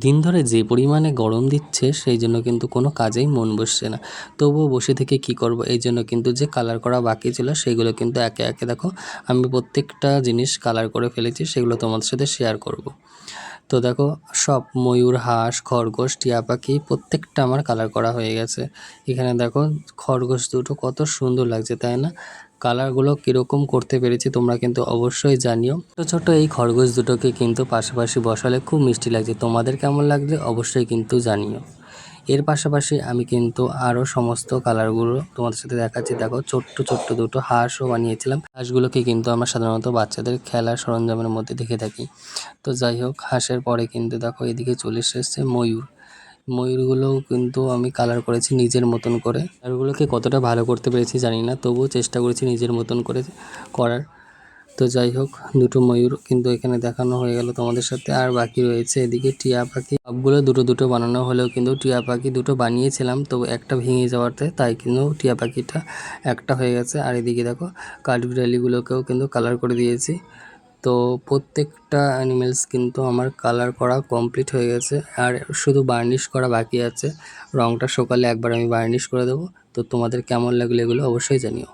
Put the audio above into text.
দিন ধরে যে পরিমাণে গরম দিচ্ছে সেই জন্য কিন্তু কোনো কাজেই মন বসছে না। তবুও বসে থেকে কি করব, এই জন্য কিন্তু যে কালার করা বাকি ছিল সেগুলো কিন্তু একে একে দেখো আমি প্রত্যেকটা জিনিস কালার করে ফেলেছি, সেগুলো তোমাদের সাথে শেয়ার করব। তো দেখো সব ময়ূর, হাঁস, খরগোশ, টিয়া পাখি প্রত্যেকটা আমার কালার করা হয়ে গেছে। এখানে দেখো খরগোশ দুটো কত সুন্দর লাগছে, তাই না? কালারগুলো কীরকম করতে পেরেছি তোমরা কিন্তু অবশ্যই জানিও। ছোটো ছোটো এই খরগোশ দুটোকে কিন্তু পাশাপাশি বসালে খুব মিষ্টি লাগছে, তোমাদের কেমন লাগছে অবশ্যই কিন্তু জানিও। এর পাশাপাশি আমি কিন্তু আরও সমস্ত কালারগুলো তোমাদের সাথে দেখাচ্ছি। দেখো ছোট্ট ছোট্ট দুটো হাঁসও বানিয়েছিলাম। হাঁসগুলোকে কিন্তু আমরা সাধারণত বাচ্চাদের খেলার সরঞ্জামের মধ্যে দেখে থাকি। তো যাই হোক, হাঁসের পরে কিন্তু দেখো এদিকে চলে এসেছে ময়ূর। ময়ূরগুলোও কিন্তু আমি কালার করেছি নিজের মতন করে। কালারগুলোকে কতটা ভালো করতে পেরেছি জানি না, তবুও চেষ্টা করেছি নিজের মতন করে করার। তো যাই হোক, দুটো ময়ূর কিন্তু এখানে দেখানো হয়ে গেল তোমাদের সাথে। আর বাকি রয়েছে এদিকে টিয়া পাখি। সবগুলো দুটো দুটো বানানো হলেও কিন্তু টিয়া পাখি দুটো বানিয়েছিলাম, তো একটা ভেঙে যাওয়াতে তাই কিন্তু টিয়া পাখিটা একটা হয়ে গেছে। আর এদিকে দেখো কাঠবিড়ালিগুলোকেও কিন্তু কালার করে দিয়েছি। তো প্রত্যেকটা অ্যানিমেলস কিন্তু আমার কালার করা কমপ্লিট হয়ে গেছে, আর শুধু বার্নিশ করা বাকি আছে। রঙটা সকালে একবার আমি বার্নিশ করে দেবো। তো তোমাদের কেমন লাগলো এগুলো অবশ্যই জানিও।